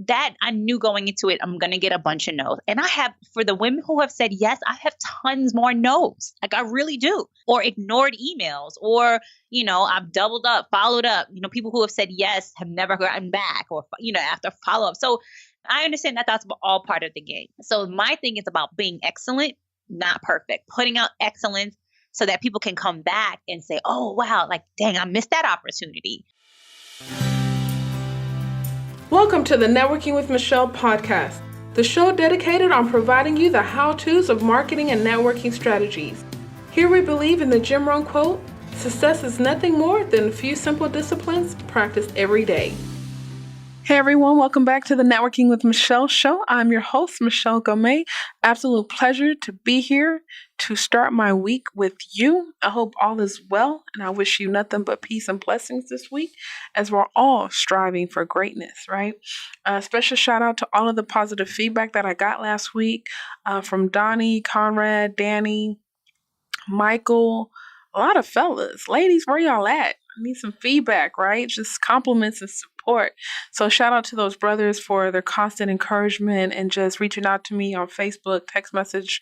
that I knew going into it, I'm going to get a bunch of no's. And I have, for the women who have said yes, I have tons more no's. Like I really do. Or ignored emails, or, I've doubled up, followed up. People who have said yes have never gotten back, or, after follow up. So I understand that that's all part of the game. So my thing is about being excellent, not perfect, putting out excellence so that people can come back and say, oh, wow, like, dang, I missed that opportunity. Welcome to the Networking with Michelle podcast, the show dedicated on providing you the how-tos of marketing and networking strategies. Here we believe in the Jim Rohn quote, success is nothing more than a few simple disciplines practiced every day. Hey everyone, welcome back to the Networking with Michelle show. I'm your host, Michelle Gomez. Absolute pleasure to be here to start my week with you. I hope all is well, and I wish you nothing but peace and blessings this week as we're all striving for greatness, right? Special shout out to all of the positive feedback that I got last week from Donnie, Conrad, Danny, Michael, a lot of fellas. Ladies, where y'all at? I need some feedback, right? Just compliments and support. So shout out to those brothers for their constant encouragement and just reaching out to me on Facebook, text message,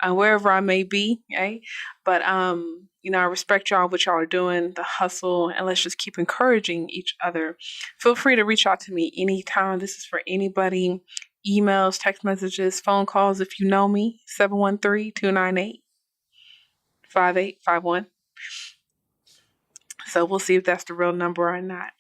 wherever I may be. Okay? But, I respect y'all, what y'all are doing, the hustle, and let's just keep encouraging each other. Feel free to reach out to me anytime. This is for anybody. Emails, text messages, phone calls. If you know me, 713-298-5851. So we'll see if that's the real number or not.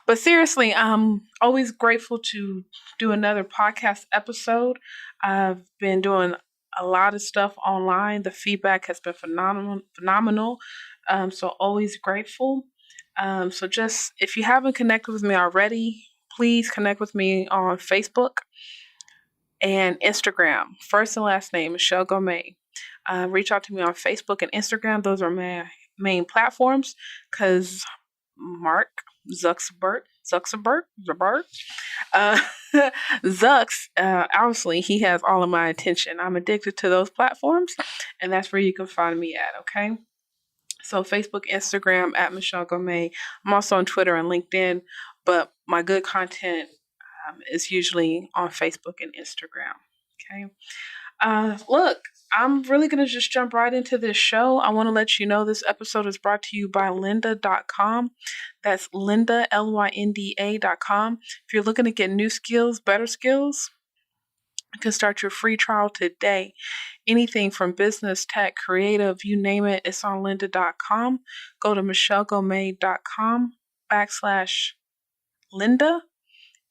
But seriously, I'm always grateful to do another podcast episode. I've been doing a lot of stuff online. The feedback has been phenomenal. So always grateful. So just, if you haven't connected with me already, please connect with me on Facebook and Instagram. First and last name, Michelle Gomez. Reach out to me on Facebook and Instagram. Those are my main platforms, because Mark Zuckerberg, obviously he has all of my attention. I'm addicted to those platforms, and that's where you can find me at, okay? So Facebook, Instagram, at Michelle Gomez. I'm also on Twitter and LinkedIn, but my good content is usually on Facebook and Instagram, okay? Look, I'm really going to just jump right into this show. I want to let you know this episode is brought to you by lynda.com. That's Lynda, Lynda.com. If you're looking to get new skills, better skills, you can start your free trial today. Anything from business, tech, creative, you name it, it's on lynda.com. Go to michellegomez.com/Lynda. Lynda,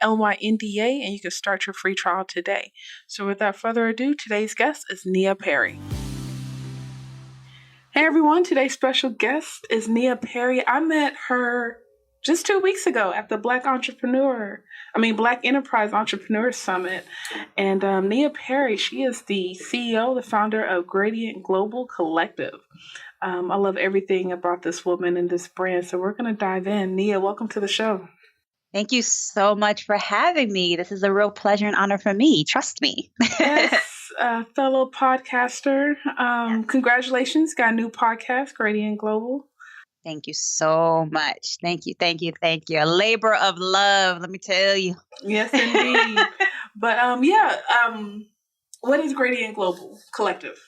and you can start your free trial today. So without further ado, today's guest is Nia Perry. Hey everyone, today's special guest is Nia Perry. I met her just 2 weeks ago at the Black Enterprise Entrepreneur Summit. And Nia Perry, she is the CEO, the founder of Gradient Global Collective. I love everything about this woman and this brand. So we're going to dive in. Nia, welcome to the show. Thank you so much for having me. This is a real pleasure and honor for me. Trust me. Yes, fellow podcaster. Congratulations. Got a new podcast, Gradient Global. Thank you so much. Thank you. A labor of love, let me tell you. Yes, indeed. But what is Gradient Global Collective?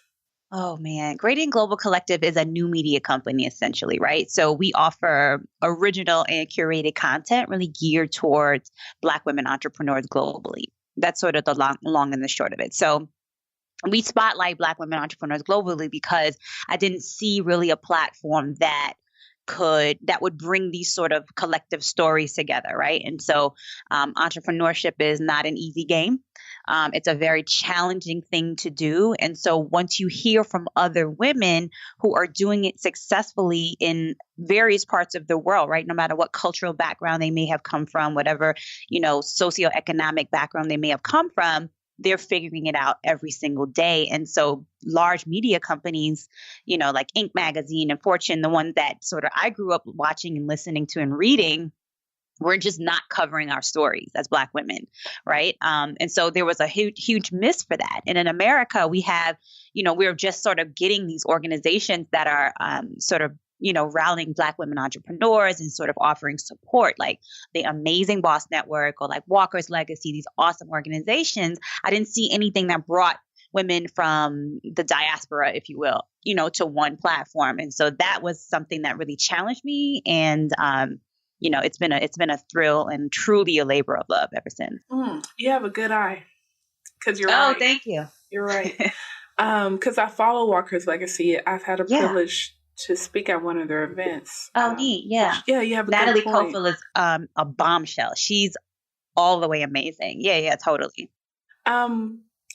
Oh man, Gradient Global Collective is a new media company essentially, right? So we offer original and curated content really geared towards Black women entrepreneurs globally. That's sort of the long and the short of it. So we spotlight Black women entrepreneurs globally because I didn't see really a platform that would bring these sort of collective stories together, right? And so entrepreneurship is not an easy game. It's a very challenging thing to do. And so once you hear from other women who are doing it successfully in various parts of the world, right? No matter what cultural background they may have come from, whatever, socioeconomic background they may have come from, they're figuring it out every single day. And so large media companies, like Inc. magazine and Fortune, the ones that sort of I grew up watching and listening to and reading, we're just not covering our stories as Black women, right? And so there was a huge miss for that. And in America, we have, we're just sort of getting these organizations that are sort of rallying Black women entrepreneurs and sort of offering support, like the Amazing Boss Network or like Walker's Legacy, these awesome organizations. I didn't see anything that brought women from the diaspora, if you will, to one platform. And so that was something that really challenged me. And, it's been a thrill and truly a labor of love ever since. You have a good eye, because you're Oh, right. thank you. You're right. Because I follow Walker's Legacy. I've had a privilege to speak at one of their events. Oh, neat. Yeah. Yeah, you have a Natalie good point. Kofel is a bombshell. She's all the way amazing. Yeah, totally.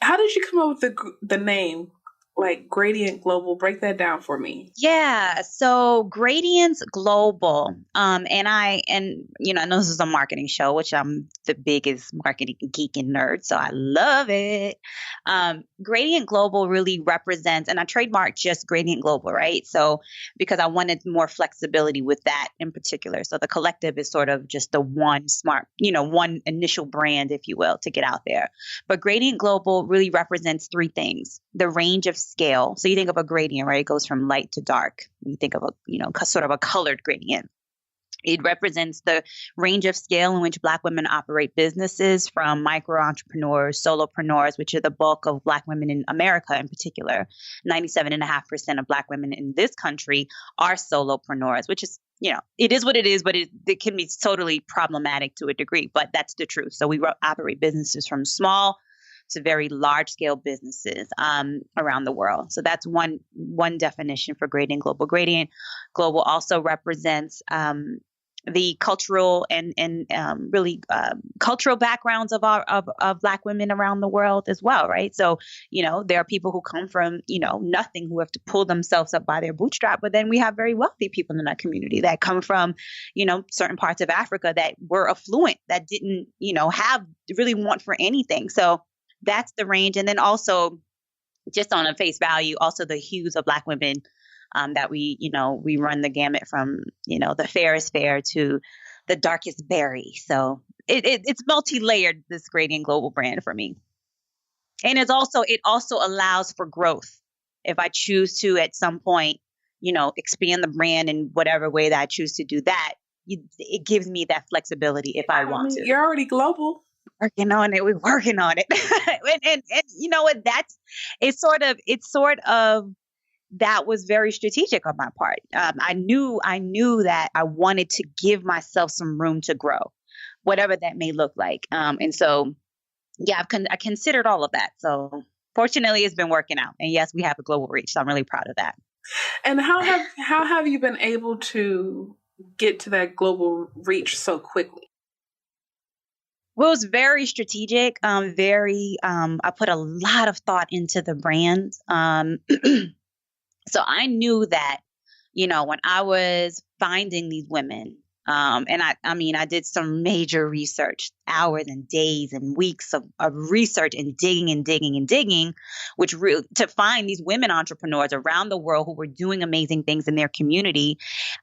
How did you come up with the name, like Gradient Global? Break that down for me. Yeah, so Gradient's Global, and I know this is a marketing show, which I'm the biggest marketing geek and nerd, so I love it. Gradient Global really represents, and I trademarked just Gradient Global, right? So because I wanted more flexibility with that in particular. So the collective is sort of just the one one initial brand, if you will, to get out there. But Gradient Global really represents three things: the range of scale. So you think of a gradient, right? It goes from light to dark. You think of sort of a colored gradient. It represents the range of scale in which Black women operate businesses, from micro entrepreneurs, solopreneurs, which are the bulk of Black women in America in particular. 97.5% of Black women in this country are solopreneurs, which is, it is what it is, but it can be totally problematic to a degree, but that's the truth. So we operate businesses from small to very large scale businesses around the world. So that's one definition for Gradient Global. Gradient Global also represents the cultural and really cultural backgrounds of Black women around the world as well, right? So, there are people who come from, nothing, who have to pull themselves up by their bootstrap, but then we have very wealthy people in that community that come from, certain parts of Africa that were affluent, that didn't, have really want for anything. So that's the range. And then also, just on a face value, also the hues of Black women that we run the gamut from, the fairest fair to the darkest berry. So it's multi-layered, this Gradient Global brand for me. And it also allows for growth. If I choose to at some point, expand the brand in whatever way that I choose to do that, it gives me that flexibility if I want to. You're already global. Working on it. We're working on it. and you know what? It's sort of that was very strategic on my part. I knew that I wanted to give myself some room to grow, whatever that may look like. And so, yeah, I considered all of that. So fortunately, it's been working out. And yes, we have a global reach. So I'm really proud of that. And how have you been able to get to that global reach so quickly? Well, it was very strategic. I put a lot of thought into the brand. So I knew that, when I was finding these women, and I did some major research, hours and days and weeks of research and digging, which really to find these women entrepreneurs around the world who were doing amazing things in their community.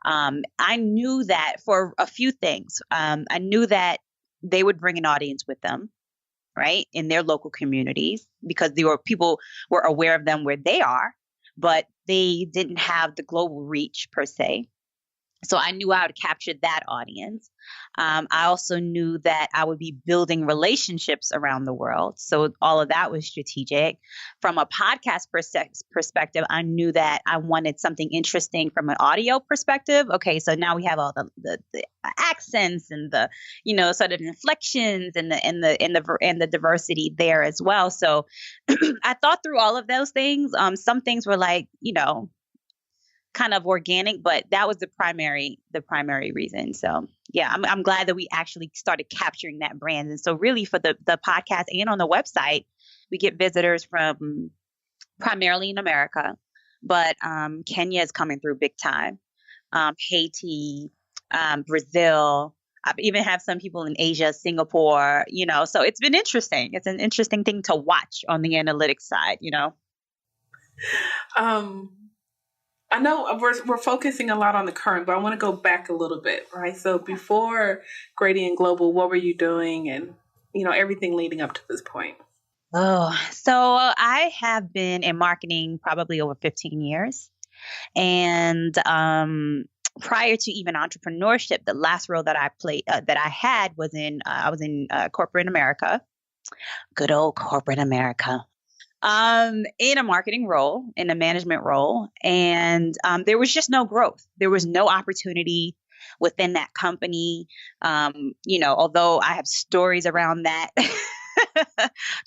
I knew that for a few things. I knew that they would bring an audience with them, right, in their local communities, because people were aware of them where they are, but they didn't have the global reach per se. So I knew I would capture that audience. I also knew that I would be building relationships around the world. So all of that was strategic. From a podcast perspective, I knew that I wanted something interesting from an audio perspective. Okay, so now we have all the accents and the sort of inflections and the diversity there as well. So I thought through all of those things. Some things were like kind of organic, but that was the primary reason. So yeah, I'm glad that we actually started capturing that brand. And so really for the podcast and on the website, we get visitors from primarily in America, but Kenya is coming through big time. Haiti, Brazil. I even have some people in Asia, Singapore, so it's been interesting. It's an interesting thing to watch on the analytics side, I know we're focusing a lot on the current, but I want to go back a little bit, right? So before Gradient Global, what were you doing, and everything leading up to this point? Oh, so I have been in marketing probably over 15 years. And prior to even entrepreneurship, the last role that I had was I was in corporate America, good old corporate America, in a marketing role, in a management role. And there was just no growth. There was no opportunity within that company. Although I have stories around that,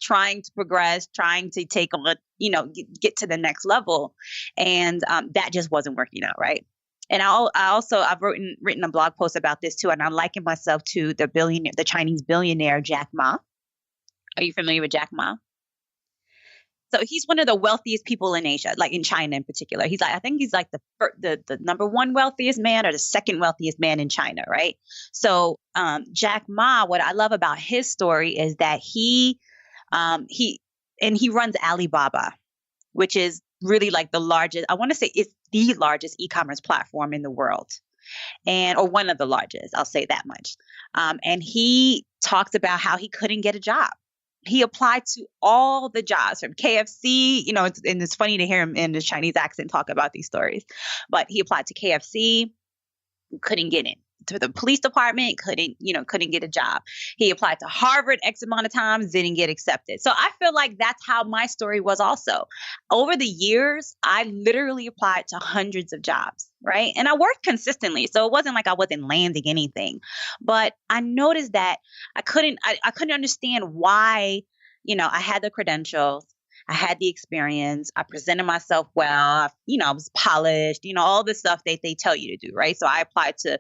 trying to progress, trying to take on, get to the next level. And that just wasn't working out, right? And I've written a blog post about this too, and I liken myself to the Chinese billionaire Jack Ma. Are you familiar with Jack Ma? So he's one of the wealthiest people in Asia, like in China in particular. I think he's like the number one wealthiest man or the second wealthiest man in China, right? So Jack Ma, what I love about his story is that he runs Alibaba, which is really like the largest. I want to say it's the largest e-commerce platform in the world, or one of the largest. I'll say that much. And he talks about how he couldn't get a job. He applied to all the jobs from KFC, and it's funny to hear him in the Chinese accent talk about these stories, but he applied to KFC, couldn't get in. To the police department, couldn't get a job. He applied to Harvard X amount of times, didn't get accepted. So I feel like that's how my story was also. Over the years, I literally applied to hundreds of jobs, right? And I worked consistently. So it wasn't like I wasn't landing anything. But I noticed that I couldn't understand why, I had the credentials. I had the experience. I presented myself well. I was polished, all the stuff that they tell you to do, right? So I applied to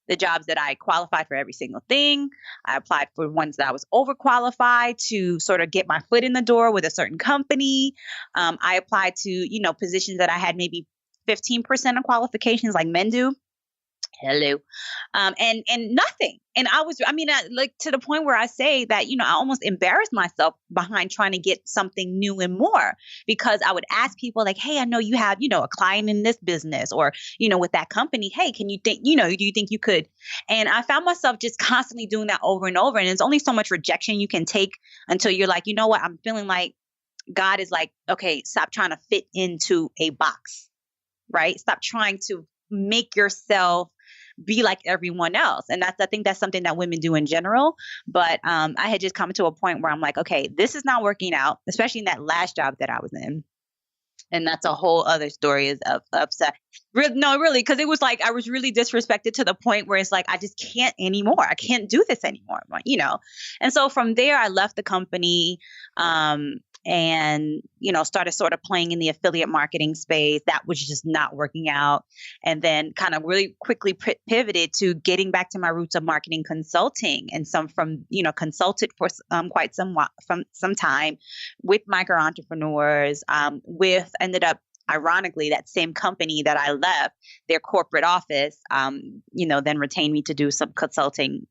the jobs that I qualified for every single thing. I applied for ones that I was overqualified to sort of get my foot in the door with a certain company. I applied to, positions that I had maybe 15% of qualifications like men do. Hello. And nothing. And like to the point where I say that, I almost embarrassed myself behind trying to get something new and more, because I would ask people like, hey, I know you have, a client in this business or, with that company. Hey, can you think, do you think you could? And I found myself just constantly doing that over and over. And there's only so much rejection you can take until you're like, you know what? I'm feeling like God is like, okay, stop trying to fit into a box, right? Stop trying to make yourself be like everyone else. And I think that's something that women do in general. But I had just come to a point where I'm like, okay, this is not working out, especially in that last job that I was in. And that's a whole other story is of upset. No, really, because it was like I was really disrespected to the point where it's like, I just can't anymore. I can't do this anymore, And so from there, I left the company. And, started sort of playing in the affiliate marketing space. That was just not working out. And then kind of really quickly pivoted to getting back to my roots of marketing consulting and consulted for quite some time with micro entrepreneurs, ended up, ironically, that same company that I left, their corporate office, then retained me to do some consulting.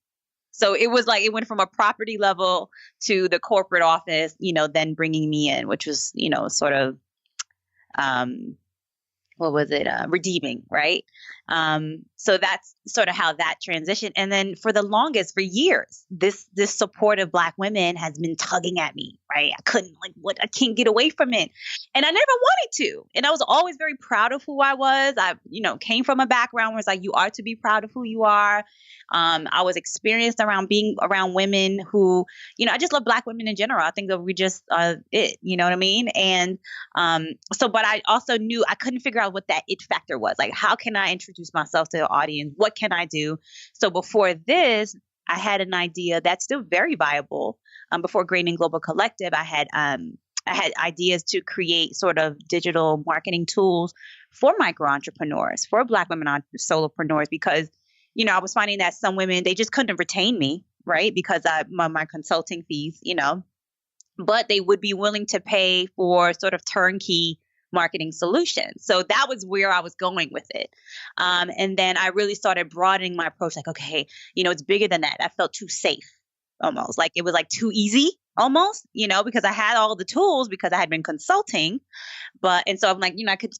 So it was like it went from a property level to the corporate office, then bringing me in, which was, sort of, redeeming, right? So that's sort of how that transitioned. And then for the longest, for years, this support of Black women has been tugging at me, right? I can't get away from it. And I never wanted to. And I was always very proud of who I was. I, came from a background where it's like, you are to be proud of who you are. I was experienced around being around women who, I just love Black women in general. I think that we just, it, you know what I mean? And but I also knew I couldn't figure out what that it factor was. Like, how can I introduce myself to the audience? What can I do? So before this, I had an idea that's still very viable. Before Grading Global Collective, I had ideas to create sort of digital marketing tools for micro entrepreneurs, for Black women solopreneurs, because I was finding that some women, they just couldn't retain me, right? Because my consulting fees, but they would be willing to pay for sort of turnkey marketing solutions. So that was where I was going with it. And then I really started broadening my approach. Like, okay, it's bigger than that. I felt too safe, almost like it was like too easy almost, because I had all the tools because I had been consulting, and so I'm like, I could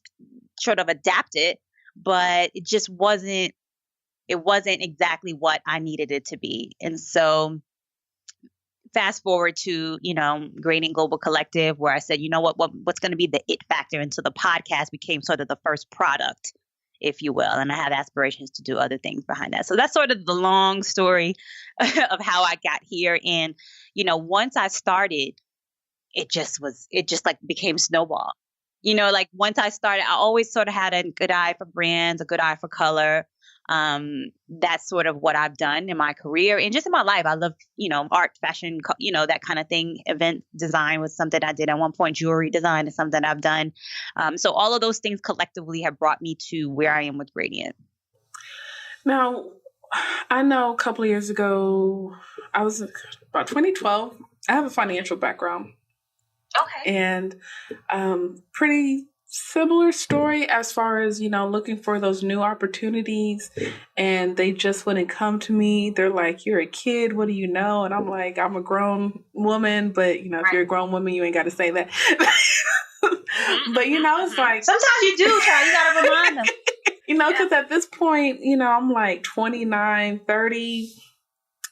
sort of adapt it, but it just wasn't exactly what I needed it to be. And so fast forward to, Grading Global Collective, where I said, what's going to be the it factor? And so the podcast became sort of the first product, if you will. And I have aspirations to do other things behind that. So that's sort of the long story of how I got here. And, once I started, it just like became snowball. Like once I started, I always sort of had a good eye for brands, a good eye for color. That's sort of what I've done in my career and just in my life. I love, art, fashion, that kind of thing. Event design was something I did at one point. Jewelry design is something I've done. So all of those things collectively have brought me to where I am with Gradient. Now, I know a couple of years ago, I was about 2012. I have a financial background. Okay. And pretty similar story as far as, looking for those new opportunities, and they just wouldn't come to me. They're like, you're a kid, what do you know? And I'm like, I'm a grown woman, but if you're a grown woman, you ain't got to say that. But it's like sometimes you do, child. You got to remind them. Because at this point, I'm like 29, 30.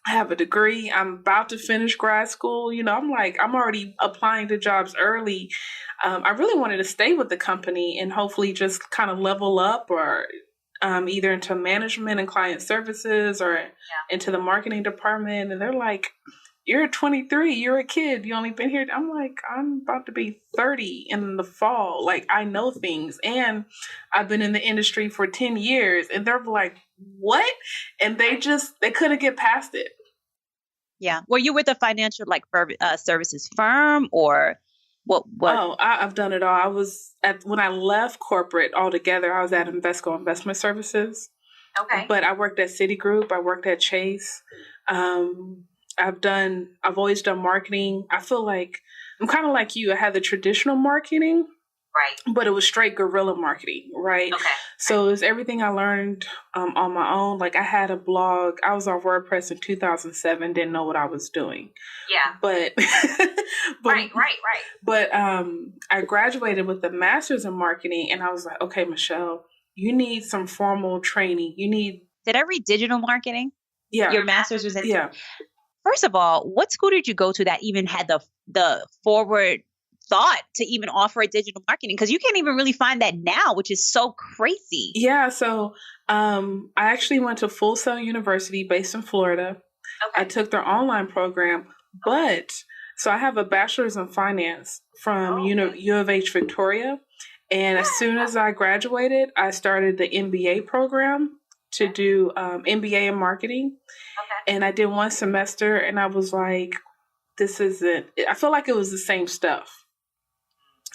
I have a degree. I'm about to finish grad school. I'm already applying to jobs early. I really wanted to stay with the company and hopefully just kind of level up or either into management and client services or into the marketing department. And they're like, you're 23, you're a kid, you only been here. I'm like, I'm about to be 30 in the fall. Like, I know things and I've been in the industry for 10 years. And they're like, what? And they couldn't get past it. Yeah. Were you with a financial services firm or what? Oh, I've done it all. I was when I left corporate altogether, I was at Invesco Investment Services. Okay. But I worked at Citigroup. I worked at Chase. I've always done marketing. I feel like I'm kind of like you. I had the traditional marketing, right? But it was straight guerrilla marketing, right? Okay. So it was everything I learned on my own. Like I had a blog. I was on WordPress in 2007. Didn't know what I was doing. Yeah. But right. But I graduated with a master's in marketing, and I was like, okay, Michelle, you need some formal training. Did I read digital marketing? Yeah. Your master's was in. Yeah. First of all, what school did you go to that even had the forward thought to even offer a digital marketing? Because you can't even really find that now, which is so crazy. Yeah. So I actually went to Full Sail University based in Florida. Okay. I took their online program, so I have a bachelor's in finance from U of H Victoria. And as soon as I graduated, I started the MBA program to do MBA in marketing. Okay. And I did one semester and I was like, I feel like it was the same stuff.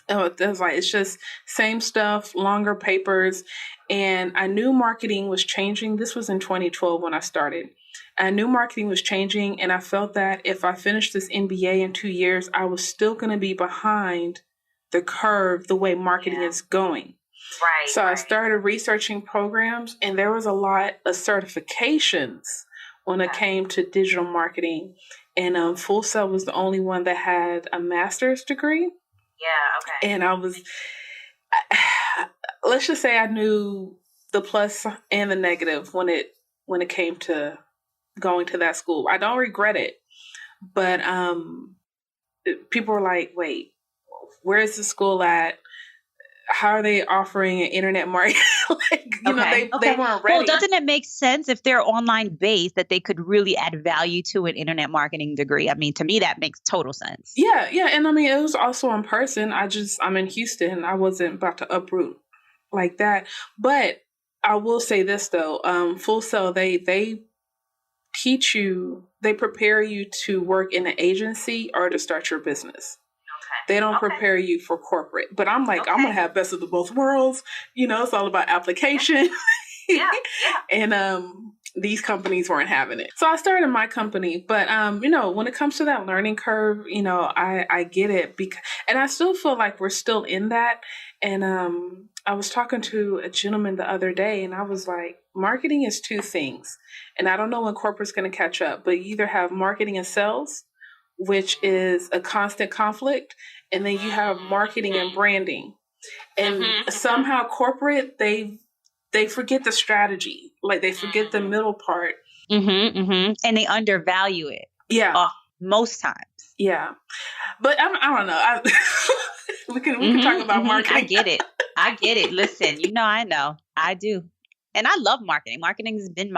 It's just same stuff, longer papers. And I knew marketing was changing. This was in 2012 when I started. I knew marketing was changing. And I felt that if I finished this MBA in 2 years, I was still going to be behind the curve, the way marketing is going. Right. So I started researching programs, and there was a lot of certifications when it came to digital marketing. And Full Sail was the only one that had a master's degree. Yeah. Okay. And let's just say I knew the plus and the negative when it came to going to that school. I don't regret it, but people were like, wait, where is the school at? How are they offering an internet market? They weren't ready. Well, doesn't it make sense if they're online based that they could really add value to an internet marketing degree? I mean, to me, that makes total sense. Yeah. And I mean, it was also in person. I'm in Houston. I wasn't about to uproot like that. But I will say this though, Full Sail, they teach you, they prepare you to work in an agency or to start your business. They don't prepare you for corporate. But I'm like, I'm going to have best of the both worlds. It's all about application. Yeah. And these companies weren't having it. So I started my company. But, when it comes to that learning curve, I get it. And I still feel like we're still in that. And I was talking to a gentleman the other day, and I was like, marketing is two things. And I don't know when corporate's going to catch up, but you either have marketing and sales, which is a constant conflict. And then you have marketing and branding. And somehow corporate, they forget the strategy. Like they forget the middle part. And they undervalue it. Yeah. Oh, most times. Yeah. But I don't know. We can talk about marketing. I get it. Listen, I know. I do. And I love marketing. Marketing has been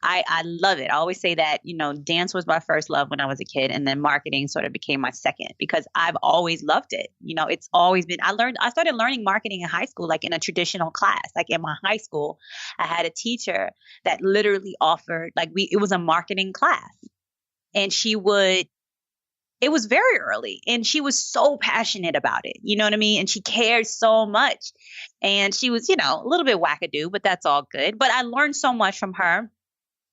I love it. I always say that, dance was my first love when I was a kid, and then marketing sort of became my second because I've always loved it. It's always been, I started learning marketing in high school, like in a traditional class. Like in my high school, I had a teacher that literally offered, it was a marketing class, and it was very early, and she was so passionate about it. You know what I mean? And she cared so much, and she was, a little bit wackadoo, but that's all good. But I learned so much from her.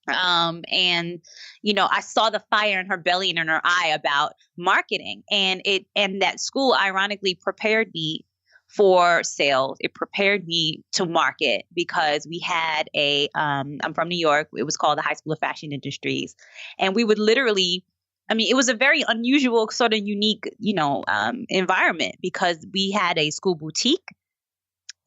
And I saw the fire in her belly and in her eye about marketing, and that school ironically prepared me for sales. It prepared me to market because we had I'm from New York. It was called the High School of Fashion Industries. And we would literally, it was a very unusual, sort of unique, environment because we had a school boutique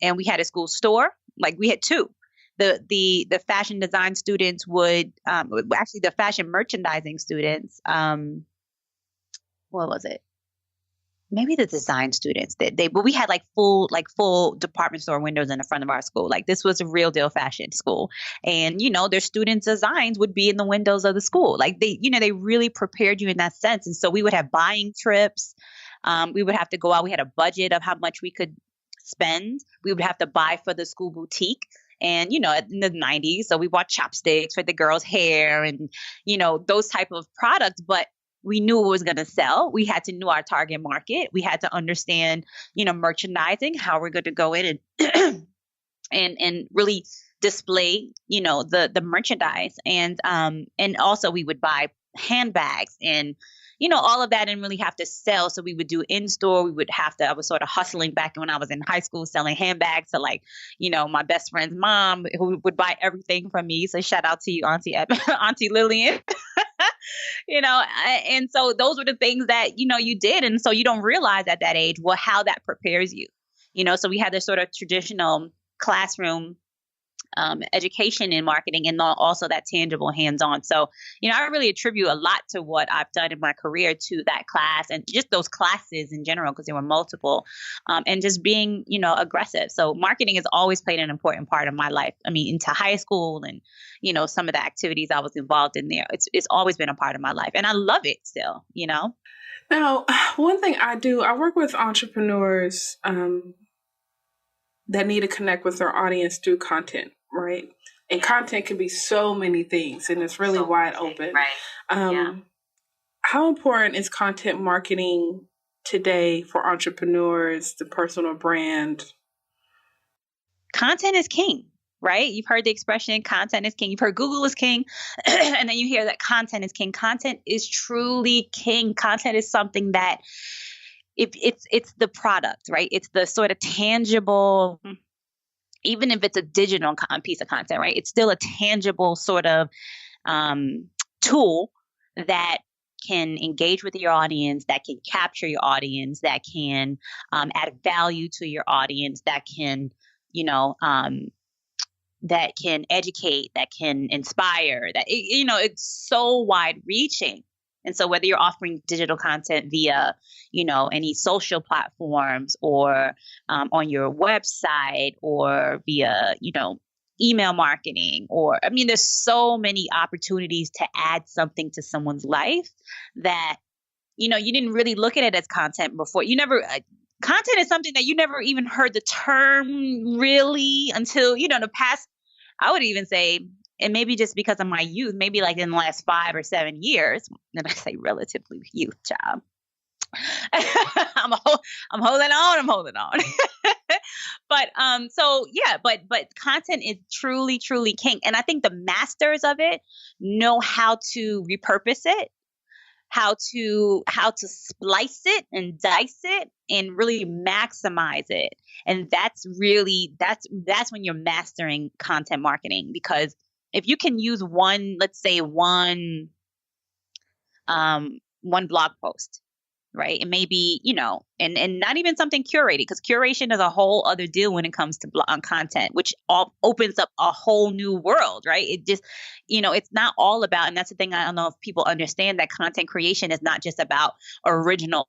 and we had a school store. Like we had two. The fashion design students would actually the fashion merchandising students, what was it? Maybe the design students but we had full department store windows in the front of our school. Like this was a real deal fashion school. And their students' designs would be in the windows of the school. Like they really prepared you in that sense. And so we would have buying trips. We would have to go out. We had a budget of how much we could spend. We would have to buy for the school boutique. And, in the 90s, so we bought chopsticks for the girls' hair and, those type of products. But we knew it was going to sell. We had to know our target market. We had to understand, merchandising, how we're going to go in and and really display, the merchandise. And also we would buy handbags and all of that, and really have to sell. So we would do in-store. I was sort of hustling back when I was in high school, selling handbags to my best friend's mom, who would buy everything from me. So shout out to you, Auntie Lillian. And so those were the things that, you did. And so you don't realize at that age, how that prepares you, so we had this sort of traditional classroom education in marketing, and also that tangible hands-on. So, I really attribute a lot to what I've done in my career to that class and just those classes in general, because there were multiple, and just being, aggressive. So marketing has always played an important part of my life. Into high school and, some of the activities I was involved in there. It's always been a part of my life, and I love it still, Now, one thing I work with entrepreneurs that need to connect with their audience through content, right? And content can be so many things, and it's really wide open. Right. How important is content marketing today for entrepreneurs, the personal brand? Content is king, right? You've heard the expression, content is king. You've heard Google is king. And then you hear that content is king. Content is truly king. Content is something that it's the product, right? It's the sort of tangible, even if it's a digital piece of content, right? It's still a tangible sort of tool that can engage with your audience, that can capture your audience, that can add value to your audience, that can, that can educate, that can inspire, that, it's so wide reaching. And so whether you're offering digital content via, any social platforms or on your website or via, email marketing there's so many opportunities to add something to someone's life that, you didn't really look at it as content before. Content is something that you never even heard the term really until, the past, I would even say, and maybe just because of my youth, maybe like in the last 5 or 7 years, and I say relatively youth, child. I'm holding on. But content is truly, truly king. And I think the masters of it know how to repurpose it, how to splice it and dice it and really maximize it. And that's when you're mastering content marketing, because if you can use one blog post right? It may be, and not even something curated, because curation is a whole other deal when it comes to on content, which all opens up a whole new world, right? It just, it's not all about, and that's the thing, I don't know if people understand, that content creation is not just about original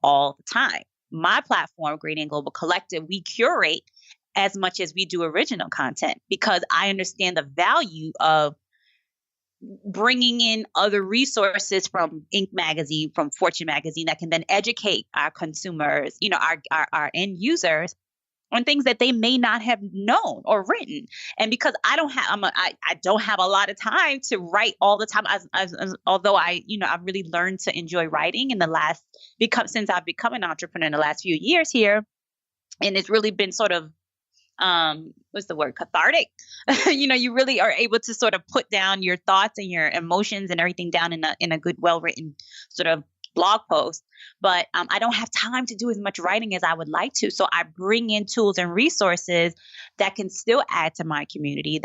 all the time. My platform, Gradient Global Collective, we curate as much as we do original content, because I understand the value of bringing in other resources from Inc. magazine, from Fortune magazine, that can then educate our consumers, our end users, on things that they may not have known or written. And because I don't have, I don't have a lot of time to write all the time, although I've really learned to enjoy writing since I've become an entrepreneur in the last few years here. And it's really been sort of, what's the word, cathartic. You really are able to sort of put down your thoughts and your emotions and everything down in a good, well-written sort of blog post. But I don't have time to do as much writing as I would like to. So I bring in tools and resources that can still add to my community,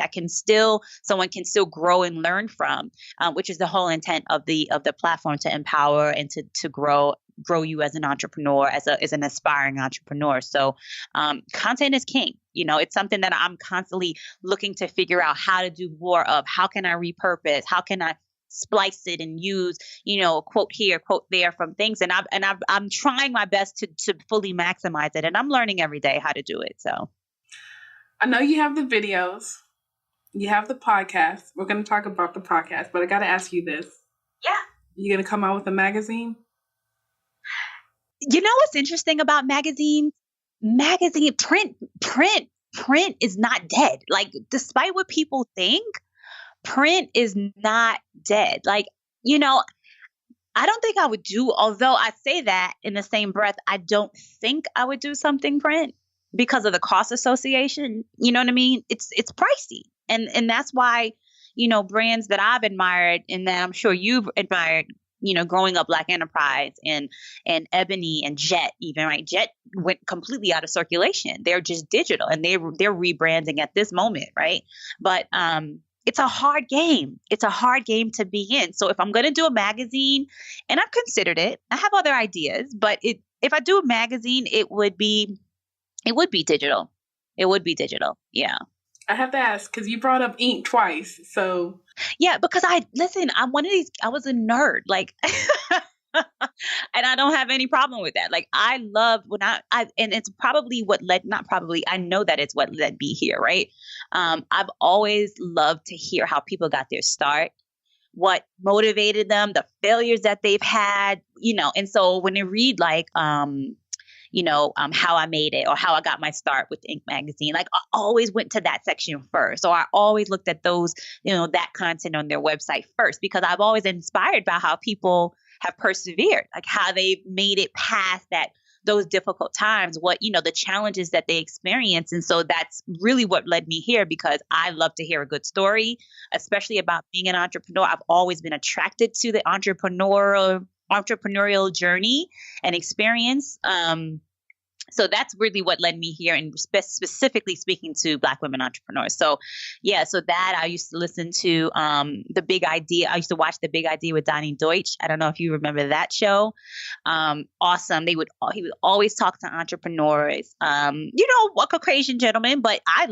someone can still grow and learn from, which is the whole intent of the platform, to empower and to grow you as an entrepreneur, as an aspiring entrepreneur. So content is king. It's something that I'm constantly looking to figure out how to do more of. How can I repurpose? How can I splice it and use, a quote here, quote there from things. And I'm trying my best to fully maximize it. And I'm learning every day how to do it. So I know you have the videos, you have the podcast. We're going to talk about the podcast, but I got to ask you this. Yeah. You going to come out with a magazine? What's interesting about magazine, print is not dead. Like, despite what people think, print is not dead. Like, I don't think I would do, although I say that in the same breath, I don't think I would do something print because of the cost association. You know what I mean? It's pricey. And that's why, brands that I've admired and that I'm sure you've admired, growing up, Black Enterprise and Ebony and Jet, even, right? Jet went completely out of circulation. They're just digital, and they're rebranding at this moment, right? But it's a hard game. It's a hard game to be in. So if I'm going to do a magazine, and I've considered it, I have other ideas, but if I do a magazine, it would be digital. It would be digital. Yeah. I have to ask, because you brought up ink twice. So yeah, because I'm one of these, I was a nerd, like, and I don't have any problem with that. Like, I love and it's probably I know that it's what led me here, right? I've always loved to hear how people got their start, what motivated them, the failures that they've had, and so when you read like, how I made it or how I got my start with Inc. magazine, like, I always went to that section first. So I always looked at those, that content on their website first, because I've always inspired by how people have persevered, like how they've made it past those difficult times, the challenges that they experience. And so that's really what led me here, because I love to hear a good story, especially about being an entrepreneur. I've always been attracted to the entrepreneurial journey and experience. So that's really what led me here, and specifically speaking to Black women entrepreneurs. So yeah, so that I used to listen to The Big Idea. I used to watch The Big Idea with Donnie Deutsch. I don't know if you remember that show. Awesome. He would always talk to entrepreneurs. A Caucasian gentleman, but I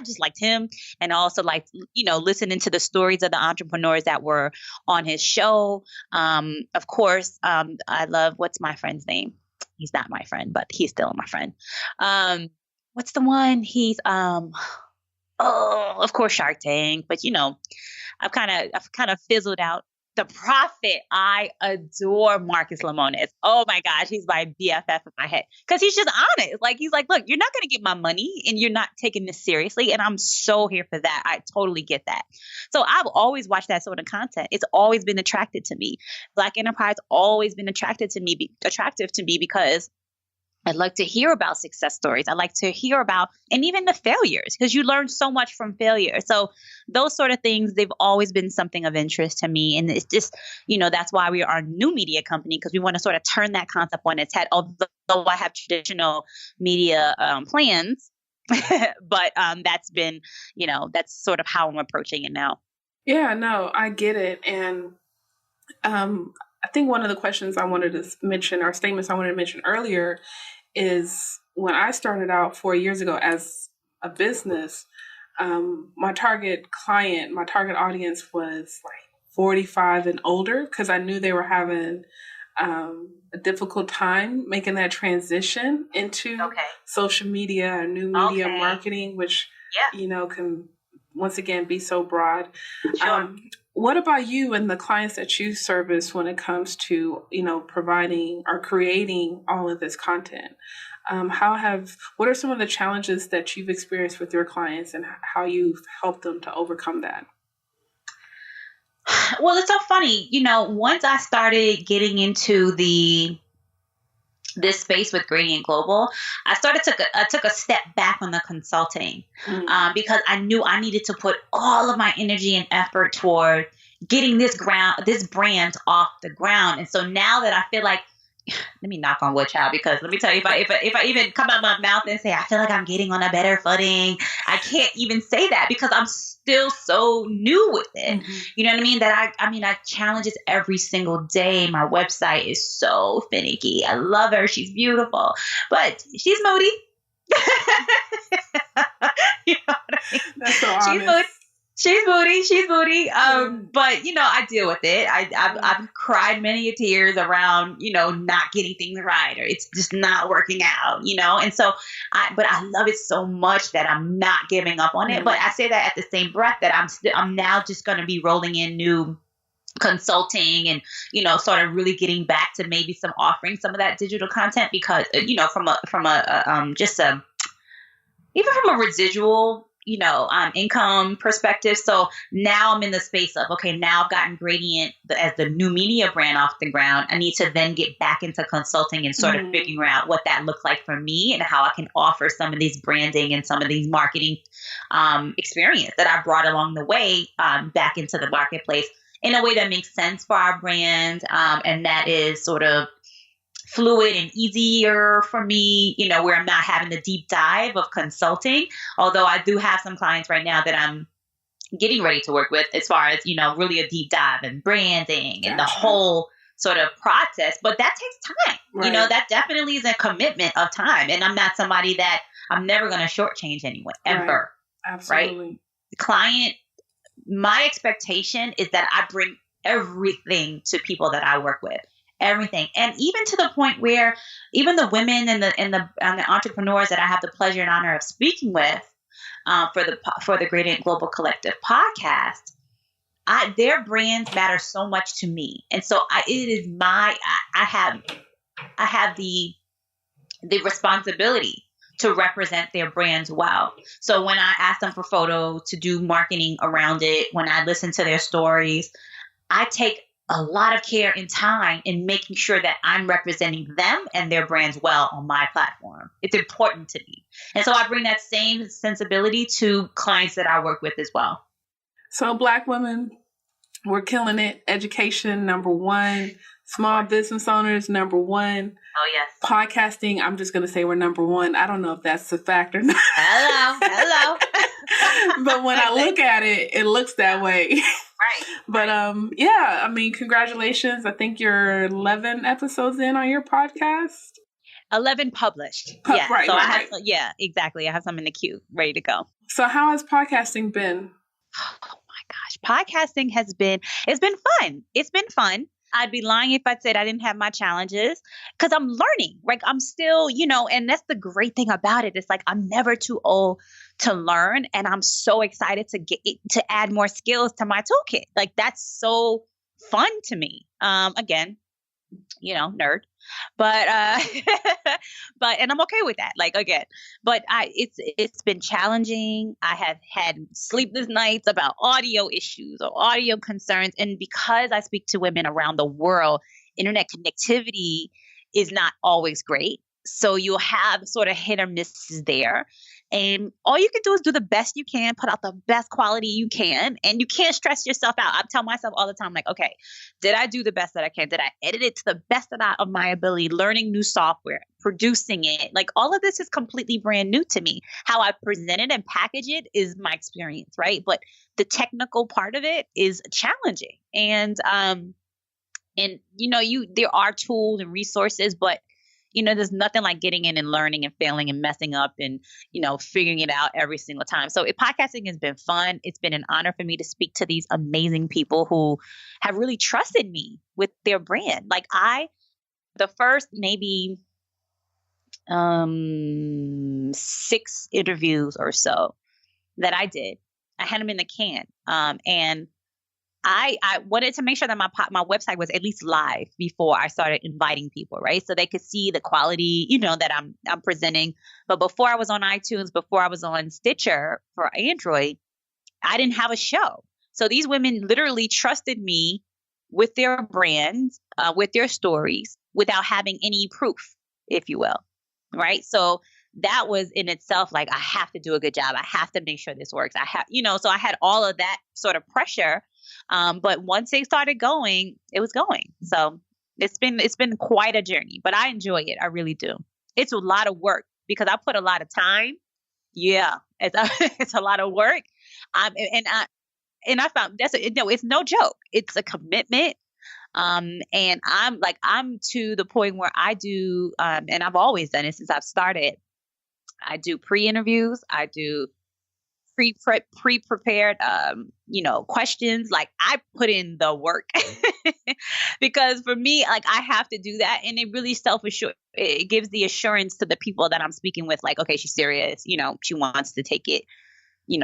just liked him, and also liked, listening to the stories of the entrepreneurs that were on his show. Of course, I love, what's my friend's name? He's not my friend, but he's still my friend. What's the one? He's of course, Shark Tank, but I've kind of fizzled out. The Prophet. I adore Marcus Lemonis. Oh my gosh, he's my BFF in my head, because he's just honest. Like, he's like, look, you're not going to get my money, and you're not taking this seriously, and I'm so here for that. I totally get that. So I've always watched that sort of content. It's always been attracted to me. Black Enterprise always been attractive to me because I like to hear about success stories. I like to hear about, and even the failures, because you learn so much from failure. So those sort of things, they've always been something of interest to me. And it's just, that's why we are a new media company, because we want to sort of turn that concept on its head. Although I have traditional media plans, but that's been, that's sort of how I'm approaching it now. Yeah, no, I get it. And I think one of the questions I wanted to mention, or statements I wanted to mention earlier, is when I started out 4 years ago as a business, my target client, my target audience was like 45 and older, because I knew they were having a difficult time making that transition into social media and new media marketing, which, can once again be so broad. Sure. What about you and the clients that you service when it comes to, providing or creating all of this content? What are some of the challenges that you've experienced with your clients, and how you've helped them to overcome that? Well, it's so funny. Once I started getting into this space with Gradient Global, I took a step back on the consulting, because I knew I needed to put all of my energy and effort toward getting this brand off the ground. And so now that I feel like, let me knock on wood, child, because let me tell you, if I even come out my mouth and say I feel like I'm getting on a better footing, I can't even say that because I'm still so new with it. Mm-hmm. You know what I mean? I challenge it every single day. My website is so finicky. I love her. She's beautiful, but she's moody. You know what I mean? That's so honest. She's moody. But I deal with it. I've cried many tears around, not getting things right, or it's just not working out, and so but I love it so much that I'm not giving up on it. But I say that at the same breath that I'm now just going to be rolling in new consulting and, sort of really getting back to maybe offering some of that digital content, because, from a residual income perspective. So now I'm in the space of, okay, now I've gotten Gradient as the new media brand off the ground. I need to then get back into consulting and sort of figuring out what that looks like for me and how I can offer some of these branding and some of these marketing experience that I brought along the way back into the marketplace in a way that makes sense for our brand, and that is sort of fluid and easier for me, where I'm not having the deep dive of consulting. Although I do have some clients right now that I'm getting ready to work with as far as, really a deep dive and branding and the whole sort of process. But that takes time. Right. That definitely is a commitment of time. And I'm not somebody that I'm never going to shortchange anyone ever. Right. Absolutely. Right? The client, my expectation is that I bring everything to people that I work with. Everything. And even to the point where even the women and the entrepreneurs that I have the pleasure and honor of speaking with for the Gradient Global Collective podcast, their brands matter so much to me. And so I have the responsibility to represent their brands well. So when I ask them for photo, to do marketing around it, when I listen to their stories, I take a lot of care and time in making sure that I'm representing them and their brands well on my platform. It's important to me. And so I bring that same sensibility to clients that I work with as well. So Black women, we're killing it. Education, number one. Small business owners, number one. Oh, yes. Podcasting, I'm just going to say we're number one. I don't know if that's a fact or not. Hello. But when I look at it, it looks that way. Right. But congratulations. I think you're 11 episodes in on your podcast. 11 published. Yeah. Right. So I have, exactly. I have some in the queue ready to go. So how has podcasting been? Oh my gosh. Podcasting it's been fun. It's been fun. I'd be lying if I said I didn't have my challenges, because I'm learning. Like I'm still, and that's the great thing about it. It's like I'm never too old to learn, and I'm so excited to add more skills to my toolkit. Like that's so fun to me. Again, nerd, but and I'm okay with that. Like again, but it's been challenging. I have had sleepless nights about audio issues or audio concerns, and because I speak to women around the world, internet connectivity is not always great. So you'll have sort of hit or misses there. And all you can do is do the best you can, put out the best quality you can, and you can't stress yourself out. I tell myself all the time, like, okay, did I do the best that I can? Did I edit it to the best of my ability, learning new software, producing it? Like all of this is completely brand new to me. How I present it and package it is my experience, right? But the technical part of it is challenging. And And there are tools and resources, but there's nothing like getting in and learning and failing and messing up and figuring it out every single time. So podcasting has been fun. It's been an honor for me to speak to these amazing people who have really trusted me with their brand. Like the first maybe 6 interviews or so that I did, I had them in the can. And I wanted to make sure that my website was at least live before I started inviting people, right? So they could see the quality, that I'm presenting. But before I was on iTunes, before I was on Stitcher for Android, I didn't have a show. So these women literally trusted me with their brands, with their stories, without having any proof, if you will, right? So that was in itself like, I have to do a good job. I have to make sure this works. So I had all of that sort of pressure. But once they started going, it was going. So it's been quite a journey, but I enjoy it. I really do. It's a lot of work because I put a lot of time. Yeah, it's a lot of work. And I found it's no joke. It's a commitment. And I'm to the point where I do, and I've always done it since I've started. I do pre-interviews. I do pre-prepared, questions. Like I put in the work because for me, like I have to do that. And it really it gives the assurance to the people that I'm speaking with, like, okay, she's serious, she wants to take it,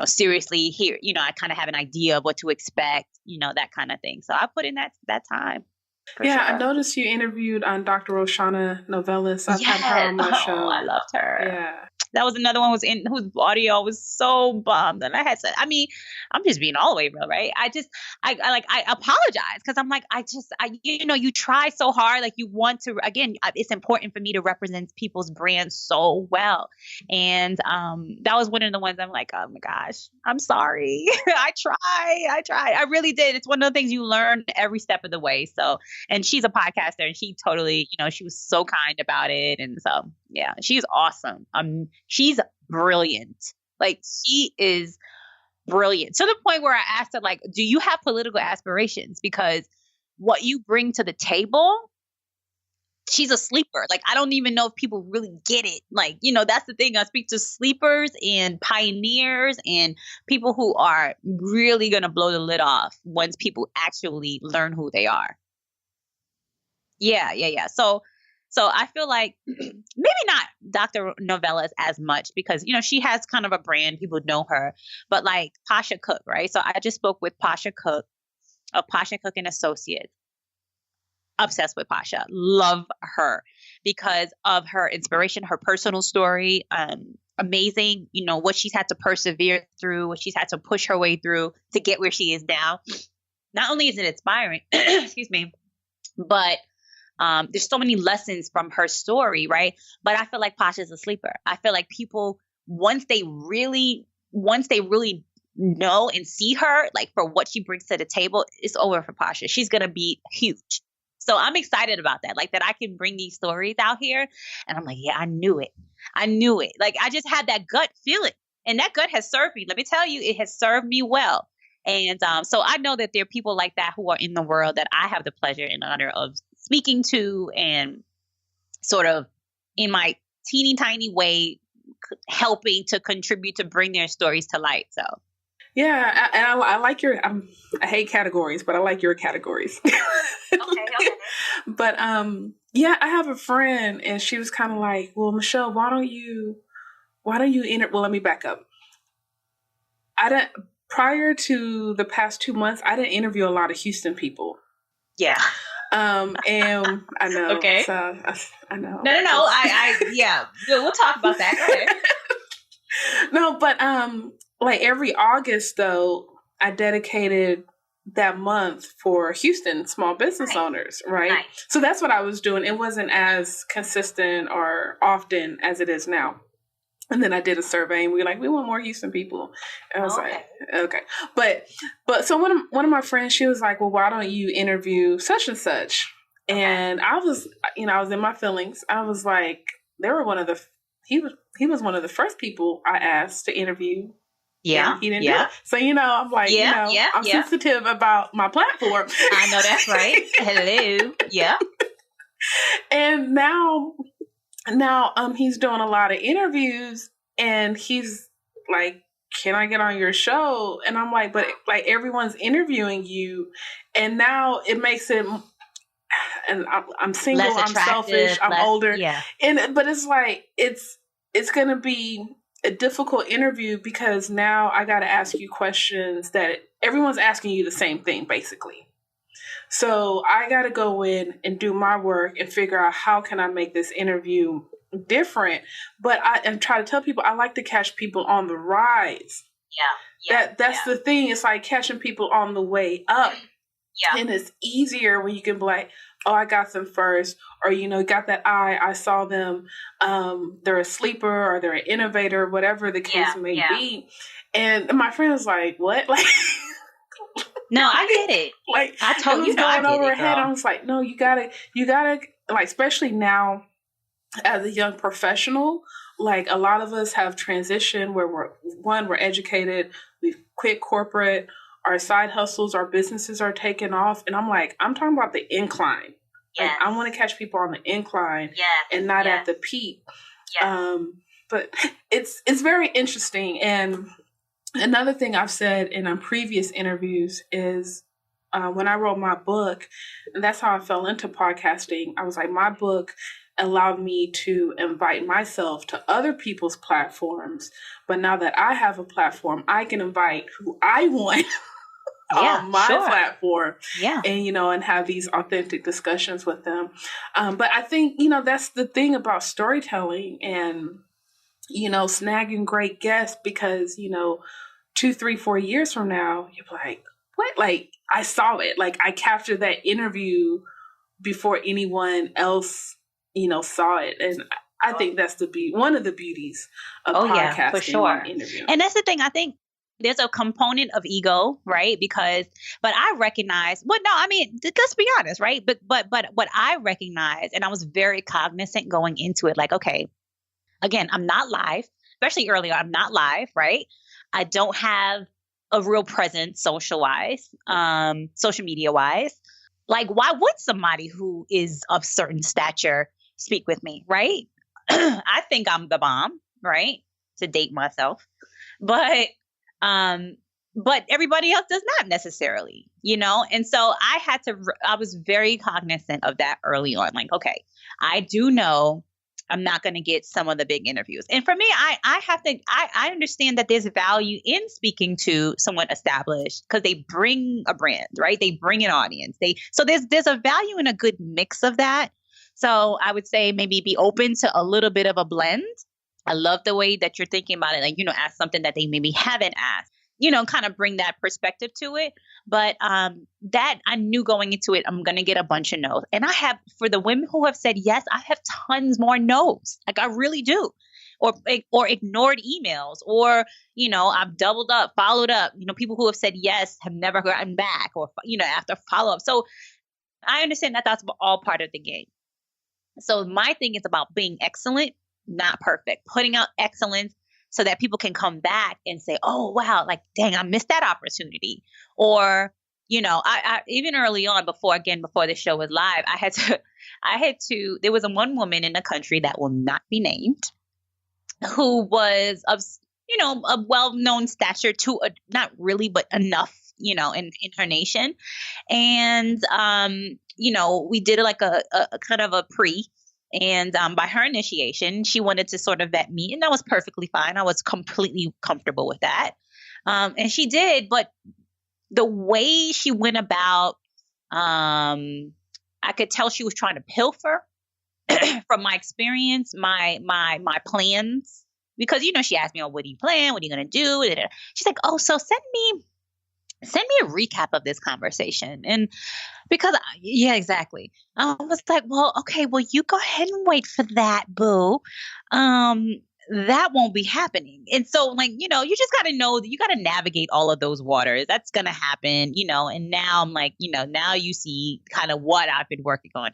seriously here. I kind of have an idea of what to expect, that kind of thing. So I put in that time. Yeah, sure. I noticed you interviewed on Dr. Roshana Novellis. I've had her on my show. I loved her. Yeah. That was another one whose audio was so bummed. And I had said, I'm just being all the way real, right? I apologize because I'm like, you try so hard. Like you want to, again, it's important for me to represent people's brands so well. And that was one of the ones I'm like, oh my gosh, I'm sorry. I try. I really did. It's one of the things you learn every step of the way. So, and she's a podcaster and she totally, she was so kind about it. And so, yeah, she's awesome. She's brilliant. Like she is brilliant to the point where I asked her, like, do you have political aspirations? Because what you bring to the table, she's a sleeper. Like, I don't even know if people really get it. Like, that's the thing. I speak to sleepers and pioneers and people who are really going to blow the lid off once people actually learn who they are. Yeah. So I feel like maybe not Dr. Novellis as much because, she has kind of a brand. People know her. But like Pasha Cook, right? So I just spoke with Pasha Cook of Pasha Cook and Associates. Obsessed with Pasha. Love her because of her inspiration, her personal story. Amazing, what she's had to persevere through, what she's had to push her way through to get where she is now. Not only is it inspiring, excuse me, but there's so many lessons from her story, right? But I feel like Pasha's a sleeper. I feel like people, once they really know and see her, like for what she brings to the table, it's over for Pasha. She's going to be huge. So I'm excited about that, like that I can bring these stories out here. And I'm like, yeah, I knew it. Like I just had that gut feeling and that gut has served me. Let me tell you, it has served me well. And so I know that there are people like that who are in the world that I have the pleasure and honor of speaking to and sort of in my teeny tiny way helping to contribute to bring their stories to light. So yeah, and I like I hate categories, but I like your categories. Okay. But yeah, I have a friend and she was kind of like, well, Michelle, why don't you well, let me back up. Prior to the past 2 months, I didn't interview a lot of Houston people. Yeah. And I know. Okay. So I know. No. Yeah. We'll talk about that. Go ahead. No, but like every August though, I dedicated that month for Houston small business owners, right? Nice. So that's what I was doing. It wasn't as consistent or often as it is now. And then I did a survey and we were like, we want more Houston people. And I was like, okay. But so one of my friends, she was like, well, why don't you interview such and such? Okay. And I was in my feelings. I was like, he was one of the first people I asked to interview Yeah. And he didn't do Yeah. it. So, I'm like, I'm sensitive about my platform. I know that's right. Hello. Yeah. And now he's doing a lot of interviews, and he's like, can I get on your show? And I'm like, but like everyone's interviewing you, and now it makes it, and I'm single, I'm selfish, I'm older. Yeah. But it's like, it's going to be a difficult interview, because now I got to ask you questions that everyone's asking you the same thing, basically. So I got to go in and do my work and figure out how can I make this interview different. But I try to tell people I like to catch people on the rise. That's the thing. It's like catching people on the way up. Yeah. And it's easier when you can be like, oh, I got them first, or, got that eye. I saw them. They're a sleeper, or they're an innovator, whatever the case may be. And my friend was like, what? Like, no, I get it. Like, I told you, going over her head. I was like, no, you gotta, like, especially now as a young professional, like a lot of us have transitioned where we're educated, we've quit corporate, our side hustles, our businesses are taking off. And I'm like, I'm talking about the incline. Yes. Like, I want to catch people on the incline and not at the peak. Yes. But it's very interesting. And another thing I've said in previous interviews is when I wrote my book, and that's how I fell into podcasting. I was like, my book allowed me to invite myself to other people's platforms. But now that I have a platform, I can invite who I want on my platform. Yeah. And, and have these authentic discussions with them. But I think, that's the thing about storytelling and, snagging great guests, because, 2, 3, 4 years from now, you're like, what? Like, I saw it. Like, I captured that interview before anyone else, saw it. And I think that's one of the beauties of podcasting. Yeah, for sure. And interviewing. And that's the thing. I think there's a component of ego, right? But I recognize, let's be honest, right? But what I recognize, and I was very cognizant going into it, like, okay, again, I'm not live, especially early on, I'm not live, right? I don't have a real presence social media wise. Like, why would somebody who is of certain stature speak with me, right? I think I'm the bomb, right? To date myself. But everybody else does not necessarily, And so I was very cognizant of that early on. Like, okay, I do know I'm not going to get some of the big interviews. And for me, I understand that there's value in speaking to someone established, because they bring a brand, right? They bring an audience. So there's a value in a good mix of that. So I would say maybe be open to a little bit of a blend. I love the way that you're thinking about it. Like, ask something that they maybe haven't asked, kind of bring that perspective to it. But that I knew going into it, I'm going to get a bunch of no's. And I have, for the women who have said yes, I have tons more no's. Like, I really do. Or ignored emails, or, I've doubled up, followed up, people who have said yes have never gotten back, or, after follow up. So I understand that that's all part of the game. So my thing is about being excellent, not perfect, putting out excellence so that people can come back and say, oh, wow, like, dang, I missed that opportunity. Or, I even early on, before the show was live, I had to, there was one woman in the country that will not be named, who was of, a well-known stature not really, but enough, in her nation. And, we did like a kind of a pre. And by her initiation, she wanted to sort of vet me, and that was perfectly fine. I was completely comfortable with that. And she did, but the way she went about, I could tell she was trying to pilfer from my experience, my plans, because, she asked me, oh, what do you plan? What are you going to do? She's like, oh, so send me a recap of this conversation. And because, yeah, exactly. I was like, well, okay, well, you go ahead and wait for that, boo. That won't be happening. And so, like, you just got to know that you got to navigate all of those waters. That's going to happen, and now I'm like, now you see kind of what I've been working on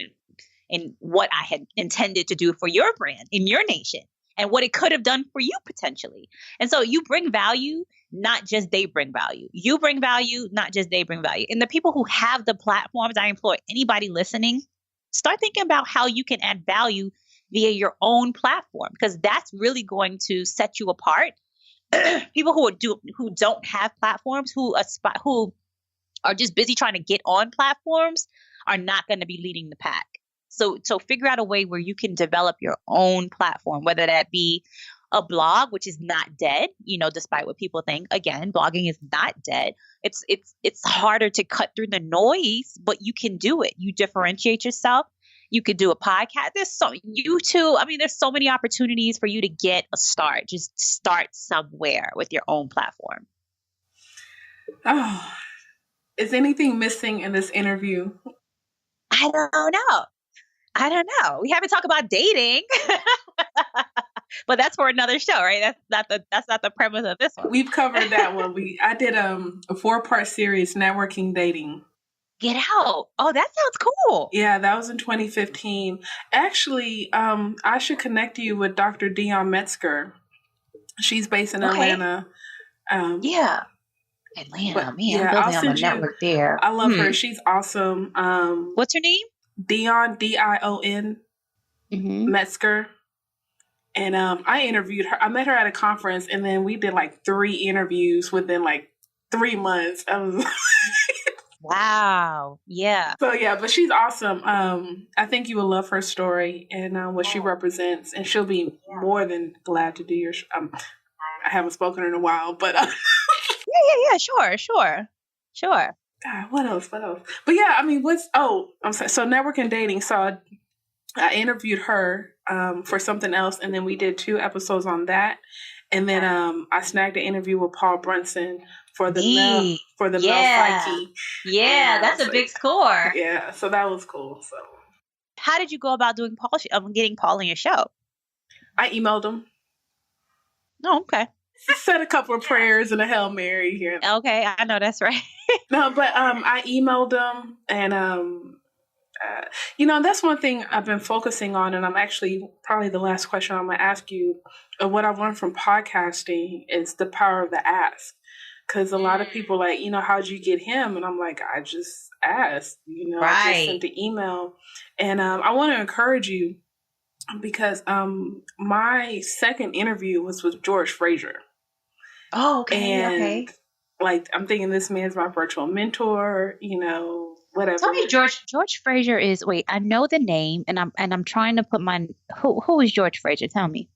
and what I had intended to do for your brand in your nation, and what it could have done for you potentially. And so you bring value not just they bring value. You bring value, not just they bring value. And the people who have the platforms, I implore anybody listening, start thinking about how you can add value via your own platform, because that's really going to set you apart. People who don't have platforms, who are just busy trying to get on platforms, are not going to be leading the pack. So figure out a way where you can develop your own platform, whether that be a blog, which is not dead, despite what people think. Again, blogging is not dead. It's harder to cut through the noise, but you can do it. You differentiate yourself. You could do a podcast. There's YouTube. I mean, there's so many opportunities for you to get a start. Just start somewhere with your own platform. Oh, is anything missing in this interview? I don't know. We haven't talked about dating, but that's for another show, right? That's not the premise of this one. We've covered that one. I did a 4-part series, networking, dating. Get out. Oh, that sounds cool. Yeah, that was in 2015. Actually, I should connect you with Dr. Dion Metzger. She's based in Atlanta. Yeah. Atlanta, man. I'm building on the network there. I love her. She's awesome. What's her name? Dion, Dion, Metzger. And I interviewed her. I met her at a conference, and then we did like 3 interviews within like 3 months. Wow. Yeah. So yeah, but she's awesome. I think you will love her story and what she represents, and she'll be more than glad to do your. I haven't spoken in a while, but yeah. Sure. What else? But yeah, I mean, I'm sorry. So network and dating. So I interviewed her for something else, and then we did 2 episodes on that, and then I snagged an interview with Paul Brunson for the male psyche. Yeah, that's a big score. Yeah, so that was cool. So, how did you go about doing getting Paul on your show? I emailed him. Oh, okay. Said a couple of prayers and a Hail Mary here. Okay, I know that's right. No, but I emailed him, and that's one thing I've been focusing on, and I'm actually probably the last question I'm going to ask you. What I've learned from podcasting is the power of the ask. Because a lot of people like, how'd you get him? And I'm like, I just asked, right. I just sent the email. And I want to encourage you because my second interview was with George Fraser. Oh, okay. And like, I'm thinking this man's my virtual mentor, whatever. Tell me, George Fraser is, wait, I know the name and I'm trying to put who is George Fraser? Tell me.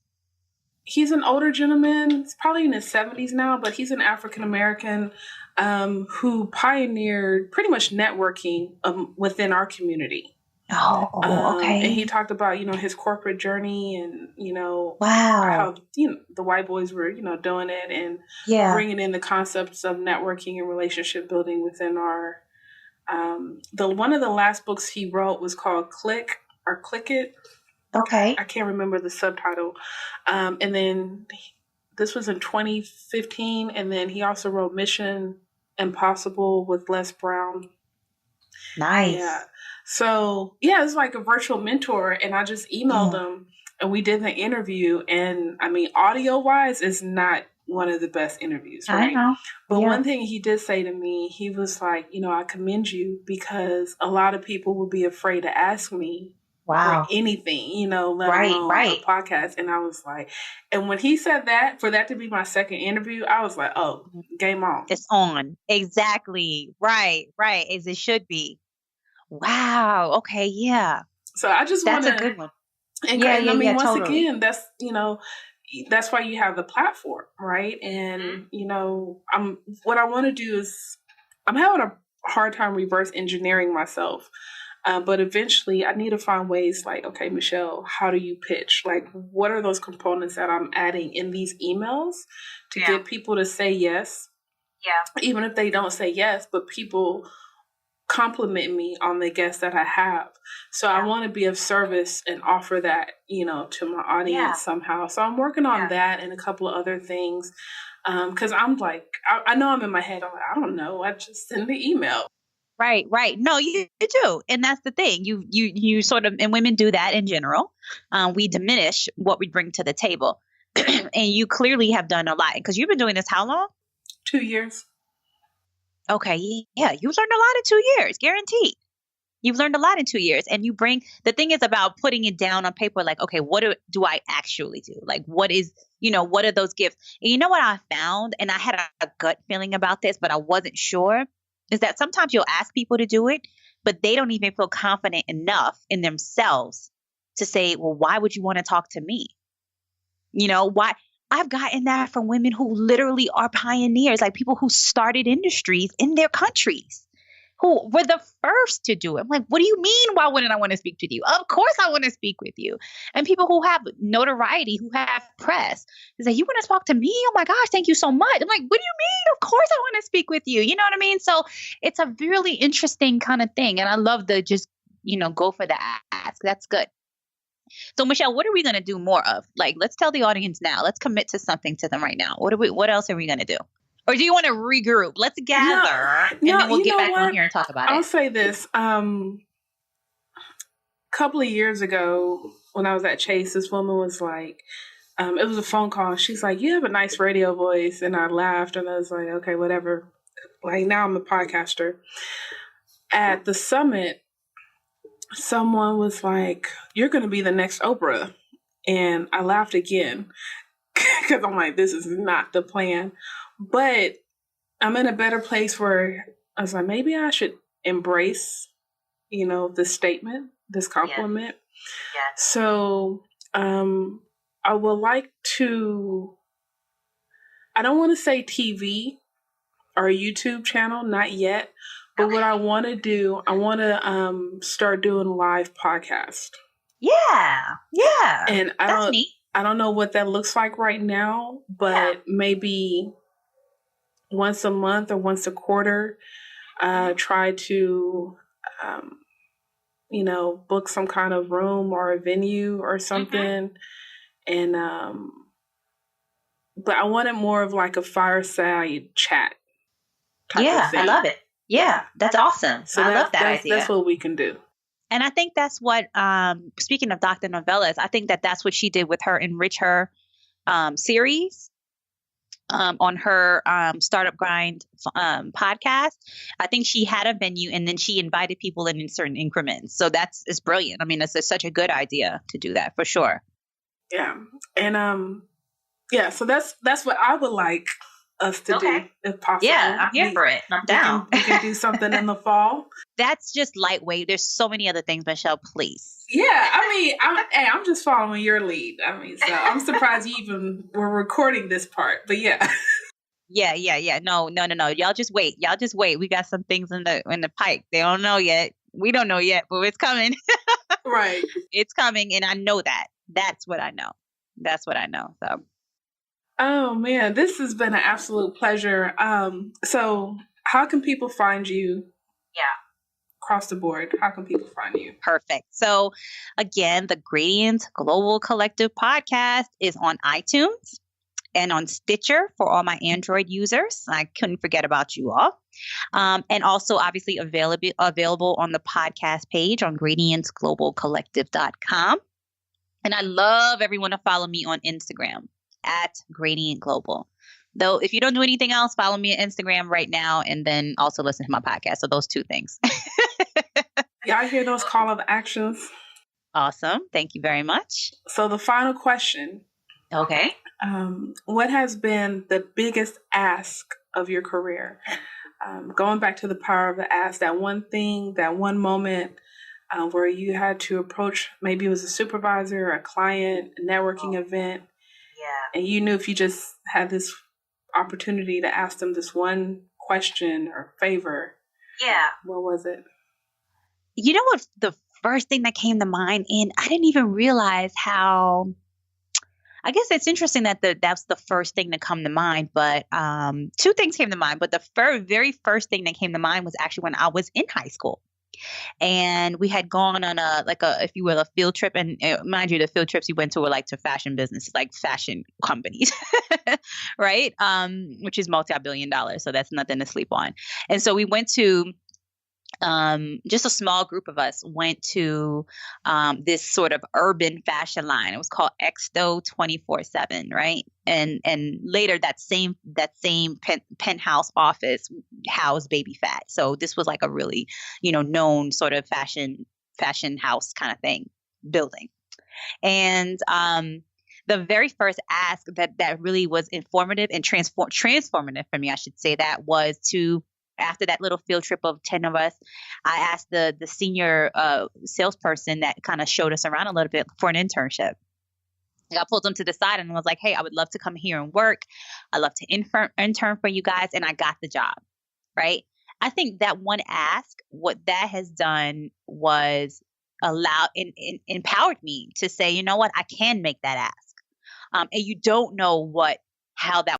He's an older gentleman. He's probably in his 70s now, but he's an African-American who pioneered pretty much networking within our community. Oh, okay. And he talked about, his corporate journey and, wow, how, the white boys were, doing it and bringing in the concepts of networking and relationship building within our, one of the last books he wrote was called Click It. Okay. I can't remember the subtitle. And then this was in 2015. And then he also wrote Mission Impossible with Les Brown. Nice. Yeah. So, it's like a virtual mentor. And I just emailed him and we did the interview. And I mean, audio wise is not one of the best interviews, right? I know. But one thing he did say to me, he was like, I commend you because a lot of people would be afraid to ask me. Wow. For anything, let alone a podcast. And I was like, and when he said that, for that to be my second interview, I was like, oh, game on. It's on. Exactly. Right. As it should be. Wow. Okay. Yeah. So I just want to. That's a good one. And I mean, once again, that's, that's why you have the platform, right? And, what I want to do is I'm having a hard time reverse engineering myself. But eventually I need to find ways like, okay, Michelle, how do you pitch? Like, what are those components that I'm adding in these emails to get people to say yes? Yeah. Even if they don't say yes, but people compliment me on the guests that I have. So I want to be of service and offer that, to my audience somehow. So I'm working on that and a couple of other things. Cause I'm like, I know I'm in my head. I'm like, I don't know. I just send the email. Right. No, you do. And that's the thing. You sort of, and women do that in general. We diminish what we bring to the table. And you clearly have done a lot because you've been doing this how long? 2 years. Okay. Yeah. You've learned a lot in 2 years, guaranteed. You've learned a lot in 2 years. And the thing is about putting it down on paper, like, okay, what do I actually do? Like, what are those gifts? And you know what I found? And I had a gut feeling about this, but I wasn't sure, is that sometimes you'll ask people to do it, but they don't even feel confident enough in themselves to say, well, why would you want to talk to me? Why? I've gotten that from women who literally are pioneers, like people who started industries in their countries, who were the first to do it. I'm like, what do you mean? Why wouldn't I want to speak to you? Of course I want to speak with you. And people who have notoriety, who have press, is like, you want to talk to me? Oh my gosh, thank you so much. I'm like, what do you mean? Of course I want to speak with you. You know what I mean? So it's a really interesting kind of thing. And I love the just, go for the ask. That's good. So Michelle, what are we going to do more of? Like, let's tell the audience now. Let's commit to something to them right now. What else are we going to do? Or do you want to regroup? Let's gather and then we'll get back on here and talk about it. I'll say this. A couple of years ago when I was at Chase, this woman was like, it was a phone call. She's like, you have a nice radio voice. And I laughed and I was like, okay, whatever. Like now I'm a podcaster. At the summit, someone was like, you're going to be the next Oprah. And I laughed again because I'm like, this is not the plan. But I'm in a better place where I was like, maybe I should embrace, this statement, this compliment. Yeah. So I would like to, I don't want to say TV or YouTube channel, not yet. But what I want to do, I want to start doing live podcast. Yeah. And I don't know what that looks like right now, but maybe once a month or once a quarter, try to, book some kind of room or a venue or something. Mm-hmm. And, but I want it more of like a fireside chat type of thing. I love it. Yeah, that's awesome. So I love that idea. That's what we can do. And I think that's what, speaking of Dr. Novellas, I think that's what she did with her Enrich Her series on her Startup Grind podcast. I think she had a venue and then she invited people in certain increments. So it's brilliant. I mean, it's such a good idea to do that for sure. Yeah. And so that's what I would like us to do if possible. Yeah, I'm here for it. I'm down. We can do something in the fall. That's just lightweight. There's so many other things, Michelle, please. Yeah, I mean, I'm just following your lead. I mean, so I'm surprised you even were recording this part, but yeah. Yeah. No. Y'all just wait. We got some things in the pipe. They don't know yet. We don't know yet, but it's coming. Right. It's coming, and I know that. That's what I know. So. Oh man, this has been an absolute pleasure. So how can people find you? Yeah. Across the board, how can people find you? Perfect. So again, the Gradients Global Collective podcast is on iTunes and on Stitcher for all my Android users. I couldn't forget about you all. And also obviously available on the podcast page on gradientsglobalcollective.com. And I love everyone to follow me on Instagram at Gradient Global. Though if you don't do anything else, follow me on Instagram right now and then also listen to my podcast. So those two things. Yeah, I hear those call of actions. Awesome. Thank you very much. So the final question. Okay. What has been the biggest ask of your career? Going back to the power of the ask, that one thing, that one moment where you had to approach, maybe it was a supervisor, a client, a networking event. Yeah. And you knew if you just had this opportunity to ask them this one question or favor. Yeah. What was it? You know what? The first thing that came to mind, and I didn't even realize how, I guess it's interesting that that's the first thing to come to mind, but two things came to mind. But the very first thing that came to mind was actually when I was in high school. And we had gone on if you will, a field trip. And mind you, the field trips we went to were like to fashion businesses, like fashion companies, right? Which is multi-billion dollars. So that's nothing to sleep on. And so we went to just a small group of us went to this sort of urban fashion line. It was called Exto 24/7, right? And later that same penthouse office housed Baby Fat. So this was like a really, known sort of fashion house kind of thing building. And the very first ask that really was informative and transformative for me, I should say, that was to, after that little field trip of 10 of us, I asked the senior salesperson that kind of showed us around a little bit for an internship. I pulled them to the side and was like, hey, I would love to come here and work. I'd love to intern for you guys. And I got the job, right? I think that one ask, what that has done was allowed and empowered me to say, you know what, I can make that ask. And you don't know how that